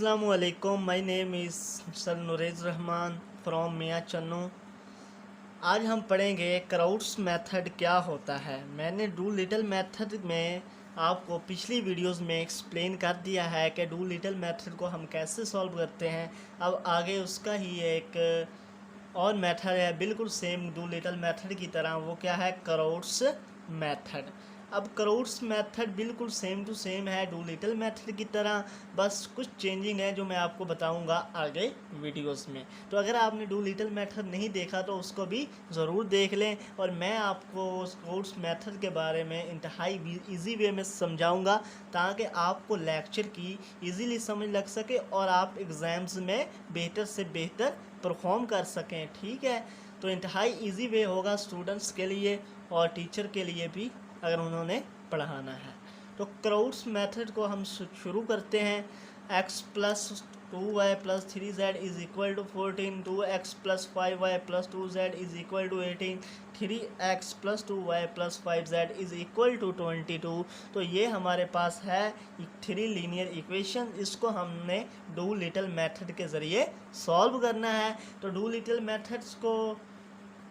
Assalamualaikum. My name is Sir Nurez Rahman from मियाँ चन्नू। आज हम पढ़ेंगे क्राउड्स मेथड क्या होता है। मैंने डू लिटिल मेथड में आपको पिछली वीडियोस में एक्सप्लेन कर दिया है कि डू लिटिल मेथड को हम कैसे सॉल्व करते हैं। अब आगे उसका ही एक और मेथड है बिल्कुल सेम डू लिटिल मेथड की तरह, वो क्या है, क्राउड्स मेथड। अब क्राउड्स मेथड बिल्कुल सेम टू सेम है डू लिटिल मेथड की तरह, बस कुछ चेंजिंग है जो मैं आपको बताऊंगा आगे वीडियोस में। तो अगर आपने डू लिटिल मेथड नहीं देखा तो उसको भी ज़रूर देख लें, और मैं आपको उस क्राउड्स मेथड के बारे में इंतहाई इजी वे में समझाऊंगा ताकि आपको लेक्चर की इजीली समझ लग सके और आप एग्ज़ाम्स में बेहतर से बेहतर परफॉर्म कर सकें। ठीक है, तो इंतहाई इजी वे होगा स्टूडेंट्स के लिए और टीचर के लिए भी अगर उन्होंने पढ़ाना है। तो क्राउड्स मेथड को हम शुरू करते हैं। x plus 2y plus 3z is equal to 14, 2x plus 5y plus 2z is equal to 18, 3x plus 2y plus 5z is equal to 22। तो ये हमारे पास है 3 लीनियर इक्वेशन। इसको हमने डू लिटिल मेथड के ज़रिए सॉल्व करना है। तो डू लिटिल मेथड्स को,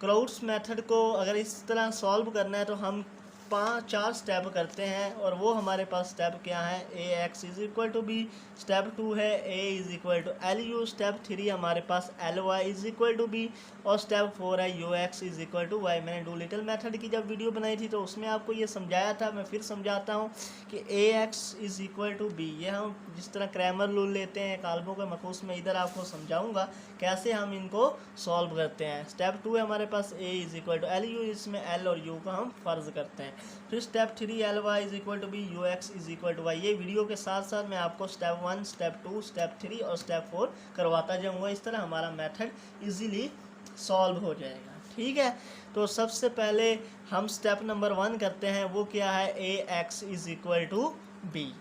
क्राउड्स मेथड को अगर इस तरह सॉल्व करना है तो हम 4 स्टेप करते हैं, और वो हमारे पास स्टेप क्या है, A X is equal to B, step 2 है A is equal to L U, step 3 हमारे पास L Y is equal to B, और स्टेप 4 है U X is equal to Y. मैंने डू लिटिल मेथड की जब वीडियो बनाई थी तो उसमें आपको ये समझाया था, मैं फिर समझाता हूँ कि A X is equal to B, ये हम जिस तरह क्रैमर रूल लेते हैं काल्पों के मखसूस में, इधर आपको समझाऊंगा कैसे हम इनको सॉल्व करते हैं। स्टेप 2 है हमारे पास A is equal to L U, इसमें एल और यू का हम फ़र्ज़ करते हैं। फिर step 3 L Y is equal to B, U X is equal to Y. ये वीडियो के साथ साथ मैं आपको स्टेप 1, स्टेप 2, स्टेप 3 और स्टेप 4 करवाता जाऊंगा। इस तरह हमारा मेथड इजीली सॉल्व हो जाएगा। ठीक है, तो सबसे पहले हम स्टेप नंबर 1 करते हैं, वो क्या है, A X is equal to B.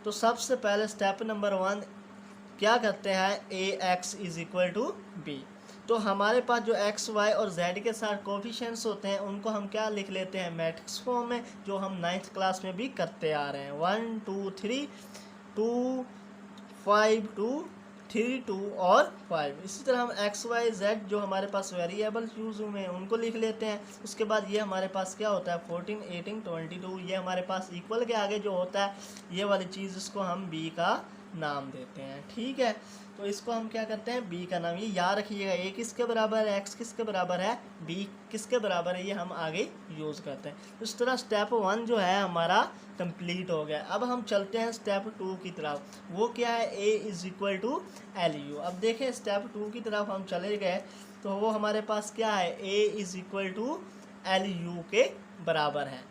तो सबसे पहले स्टेप नंबर 1 क्या करते हैं, A X is equal to B. तो हमारे पास जो एक्स वाई और जेड के साथ कोफिशिएंट्स होते हैं उनको हम क्या लिख लेते हैं, मैट्रिक्स फॉर्म में, जो हम 9th क्लास में भी करते आ रहे हैं। 1 2 3 2 5 2 3 2 और 5। इसी तरह हम एक्स वाई जेड जो हमारे पास वेरिएबल यूज हुए हैं उनको लिख लेते हैं। उसके बाद ये हमारे पास क्या होता है, 14 18 22, ये हमारे पास इक्वल के आगे जो होता है ये वाली चीज़, इसको हम बी का नाम देते हैं। ठीक है, तो इसको हम क्या करते हैं, बी का नाम, ये याद रखिएगा, ए किसके बराबर है, एक्स किसके बराबर है, बी किसके बराबर है, ये हम आगे यूज़ करते हैं। इस तरह स्टेप 1 जो है हमारा कंप्लीट हो गया। अब हम चलते हैं स्टेप 2 की तरफ, वो क्या है, A is equal to L U. अब देखें स्टेप 2 की तरफ हम चले गए तो वो हमारे पास क्या है, A is equal to L U के बराबर है।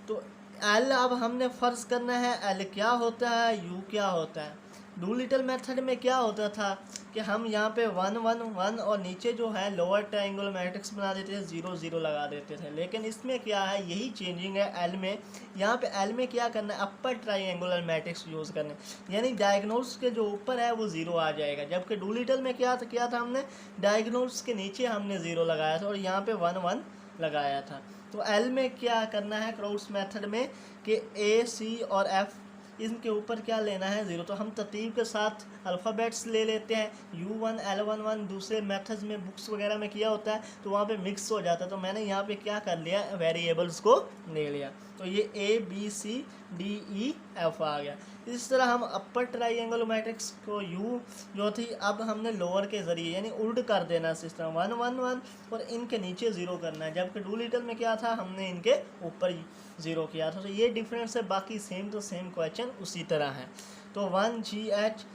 तो एल अब हमने फ़र्ज़ करना है, एल क्या होता है, यू क्या होता है। डू लिटिल मेथड में क्या होता था कि हम यहाँ पे 1 1 1 और नीचे जो है लोअर ट्रायंगुलर मैट्रिक्स बना देते थे, 0 0 लगा देते थे। लेकिन इसमें क्या है, यही चेंजिंग है एल में। यहाँ पे एल में क्या करना है, अपर ट्रायंगुलर मैट्रिक्स यूज़ करना है, यानी डायगोनल्स के जो ऊपर है वो 0 आ जाएगा। जबकि डू लिटिल में क्या था हमने डायगोनल्स के नीचे हमने 0 लगाया था और यहाँ पे 1 1 लगाया था। तो एल में क्या करना है क्राउड्स मेथड में कि ए सी और एफ, इनके ऊपर क्या लेना है, 0। तो हम तरतीब के साथ अल्फ़ाबेट्स ले लेते हैं, U1 L11 दूसरे मेथड्स में बुक्स वगैरह में किया होता है तो वहाँ पे मिक्स हो जाता है। तो मैंने यहाँ पे क्या कर लिया, वेरिएबल्स को ले लिया। तो ये A B C D E F आ गया। इस तरह हम अपर ट्राइंगल मैट्रिक्स को U जो थी अब हमने लोअर के ज़रिए यानी उल्ट कर देना सिस्टम, 1 1 1 और इनके नीचे 0 करना है। जबकि डू लिटिल में क्या था, हमने इनके ऊपर 0 किया था। तो ये डिफरेंस है, बाकी सेम टू सेम क्वेश्चन उसी तरह है। तो 1 G H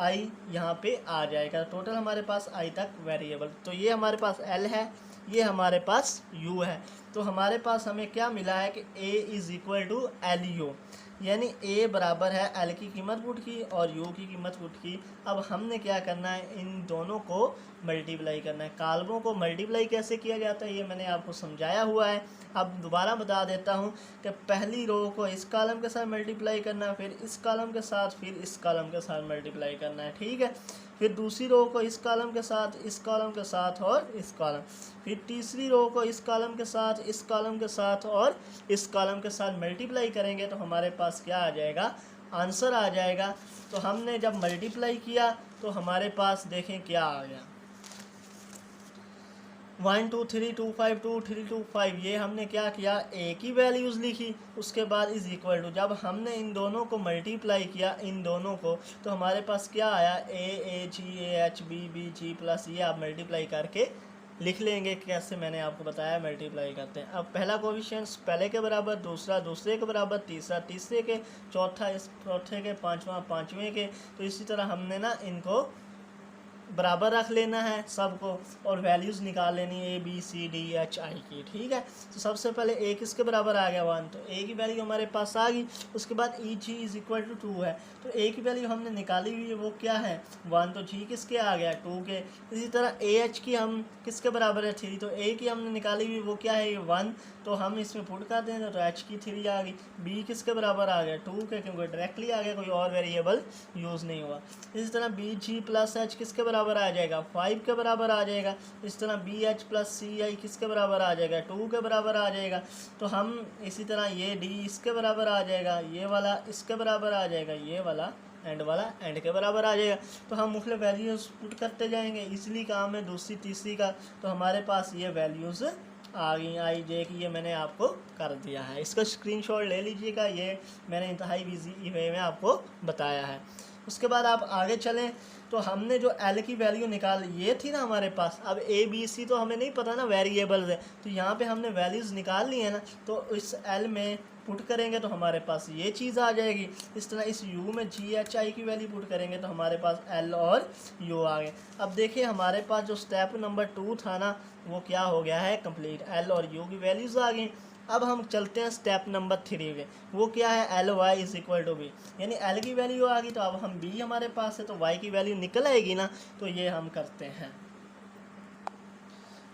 I यहाँ पे आ जाएगा। टोटल हमारे पास I तक वेरिएबल, तो ये हमारे पास L है, ये हमारे पास U है। तो हमारे पास हमें क्या मिला है कि A is equal to L U, यानी A बराबर है L की कीमत पुट की और U की कीमत पुट की। अब हमने क्या करना है, इन दोनों को मल्टीप्लाई करना है। कालमों को मल्टीप्लाई कैसे किया जाता है ये मैंने आपको समझाया हुआ है। अब दोबारा बता देता हूँ कि पहली रो को इस कॉलम के साथ मल्टीप्लाई करना है, फिर इस कॉलम के साथ, फिर इस कॉलम के साथ मल्टीप्लाई करना है। ठीक है, फिर दूसरी रो को इस कॉलम के साथ, इस कॉलम के साथ और इस कॉलम, फिर तीसरी रो को इस कॉलम के साथ, इस कॉलम के साथ और इस कॉलम के साथ मल्टीप्लाई करेंगे तो हमारे पास क्या आ जाएगा, आंसर आ जाएगा। तो हमने जब मल्टीप्लाई किया तो हमारे पास देखें क्या आ गया, 1 2 3 2 5 2 3 2 5। ये हमने क्या किया, ए की वैल्यूज़ लिखी, उसके बाद इज़ इक्वल टू, जब हमने इन दोनों को मल्टीप्लाई किया इन दोनों को, तो हमारे पास क्या आया, A G A H B B G plus, ये आप मल्टीप्लाई करके लिख लेंगे। कैसे, मैंने आपको बताया मल्टीप्लाई करते हैं। अब पहला कोफिशिएंट्स पहले के बराबर, दूसरा दूसरे के बराबर, तीसरा तीसरे के, चौथा इस चौथे के, पांचवा पांचवें के। तो इसी तरह हमने ना इनको बराबर रख लेना है सबको, और वैल्यूज़ निकाल लेनी है A B C D H I की। ठीक है, तो सबसे पहले ए किसके बराबर आ गया, 1, तो ए की वैल्यू हमारे पास आ गई। उसके बाद ई जी इज़ इक्वल टू 2 है, तो ए की वैल्यू हमने निकाली हुई है, वो क्या है 1, तो जी किसके आ गया 2 के। इसी तरह ए एच की हम किसके बराबर है 3, तो ए की हमने निकाली हुई वो क्या है 1, तो हम इसमें पुट कर दें तो एच की 3 आ गई। बी किसके बराबर आ गया 2 के, क्योंकि डायरेक्टली आ गया, कोई और वेरिएबल यूज़ नहीं हुआ। इसी तरह बी जी प्लस एच किसके बराबर आ जाएगा 5 के बराबर आ जाएगा। इस तरह बी एच प्लस सी आई किसके बराबर आ जाएगा 2 के बराबर आ जाएगा। तो हम इसी तरह ये डी इसके बराबर आ जाएगा, ये वाला इसके बराबर आ जाएगा, ये वाला एंड वाला एंड के बराबर आ जाएगा। तो हम मुख्तलिफ वैल्यूज़ पुट करते जाएंगे, इसलिए काम है दूसरी तीसरी का। तो हमारे पास ये वैल्यूज़ आ गई, आई जे की, ये मैंने आपको कर दिया है। इसका स्क्रीनशॉट ले लीजिएगा, ये मैंने इंतहाई ईजी वे में आपको बताया है। उसके बाद आप आगे चलें तो हमने जो एल की वैल्यू निकाल, ये थी ना हमारे पास। अब ए बी सी तो हमें नहीं पता ना, वेरिएबल्स है, तो यहाँ पे हमने वैल्यूज़ निकाल ली है ना, तो इस एल में पुट करेंगे तो हमारे पास ये चीज़ आ जाएगी। इस तरह इस यू में जी एच आई की वैल्यू पुट करेंगे तो हमारे पास एल और यू आ गए। अब देखिए हमारे पास जो स्टेप नंबर 2 था ना, वो क्या हो गया है कंप्लीट, एल और यू की वैल्यूज़ आ गई। अब हम चलते हैं स्टेप नंबर 3 पे, वो क्या है L Y is equal to B, यानी एल की वैल्यू आ गई तो अब हम बी हमारे पास है तो वाई की वैल्यू निकल आएगी ना, तो ये हम करते हैं।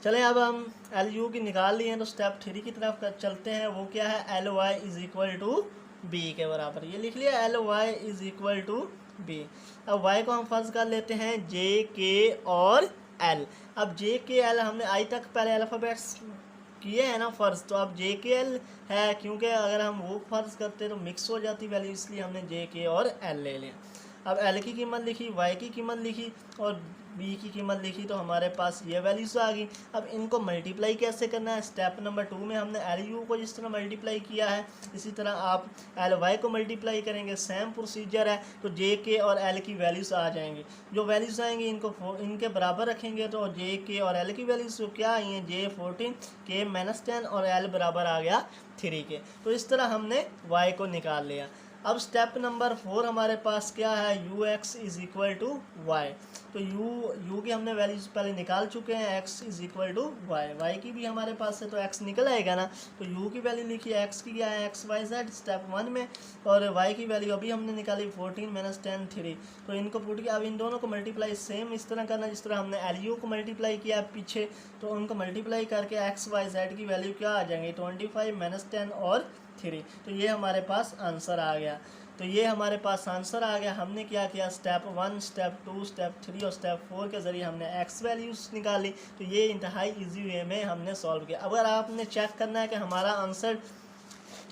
चलें अब हम एल यू की निकाल लिए हैं तो स्टेप 3 की तरफ चलते हैं। वो क्या है L Y is equal to B के बराबर, ये लिख लिया L Y is equal to B. अब वाई को हम फर्ज कर लेते हैं जे के और एल। अब जे के एल हमने आई तक पहले अल्फ़ाबेट्स किए हैं ना फ़र्ज़, तो अब जे के एल है, क्योंकि अगर हम वो फ़र्ज़ करते तो मिक्स हो जाती वैल्यू, इसलिए हमने जे के और एल ले लिया। अब एल की कीमत लिखी, वाई की कीमत लिखी और बी की कीमत लिखी, तो हमारे पास ये वैल्यूज़ आ गई। अब इनको मल्टीप्लाई कैसे करना है, स्टेप नंबर 2 में हमने एल यू को जिस तरह मल्टीप्लाई किया है, इसी तरह आप एल वाई को मल्टीप्लाई करेंगे, सेम प्रोसीजर है। तो जे के और एल की वैल्यूज़ आ जाएंगी, जो वैल्यूज़ आएंगी इनको इनके बराबर रखेंगे, तो जे के और एल की वैल्यूज़ क्या आई हैं, जे 14 के -10 और एल बराबर आ गया 3 के। तो इस तरह हमने वाई को निकाल लिया। अब स्टेप नंबर 4 हमारे पास क्या है, U X is equal to Y. तो यू की हमने वैल्यूज पहले निकाल चुके हैं, X is equal to Y, Y की भी हमारे पास है तो एक्स निकल आएगा ना। तो यू की वैल्यू लिखी है, एक्स की क्या है एक्स वाई जेड स्टेप 1 में, और वाई की वैल्यू अभी हमने निकाली 14 - 10 3। तो इनको पुट किया, अब इन दोनों को मल्टीप्लाई सेम इस तरह करना जिस तरह हमने एल यू को मल्टीप्लाई किया पीछे, तो उनको मल्टीप्लाई करके एक्स वाई जेड की वैल्यू क्या आ जाएंगे 25 - 10 और 3। तो ये हमारे पास आंसर आ गया। तो ये हमारे पास आंसर आ गया। हमने क्या किया, स्टेप 1 स्टेप 2 स्टेप 3 और स्टेप 4 के ज़रिए हमने एक्स वैल्यूज़ निकाली। तो ये इंतहाई इजी वे में हमने सॉल्व किया। अगर आपने चेक करना है कि हमारा आंसर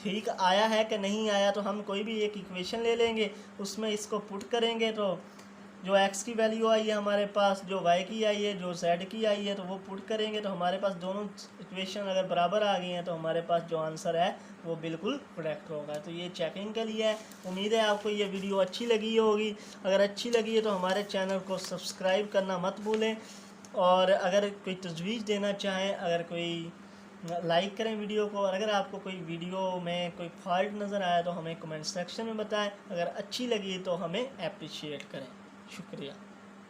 ठीक आया है कि नहीं आया, तो हम कोई भी एक इक्वेशन ले लेंगे, उसमें इसको पुट करेंगे, तो जो x की वैल्यू आई है हमारे पास, जो y की आई है, जो z की आई है, तो वो पुट करेंगे तो हमारे पास दोनों इक्वेशन अगर बराबर आ गई हैं तो हमारे पास जो आंसर है वो बिल्कुल करेक्ट होगा। तो ये चेकिंग के लिए है। उम्मीद है आपको ये वीडियो अच्छी लगी होगी। अगर अच्छी लगी है तो हमारे चैनल को सब्सक्राइब करना मत भूलें, और अगर कोई तजवीज़ देना चाहें, अगर कोई लाइक करें वीडियो को, और अगर आपको कोई वीडियो में कोई फॉल्ट नज़र आया तो हमें कमेंट सेक्शन में बताएं। अगर अच्छी लगी तो हमें अप्रिशिएट करें। शुक्रिया।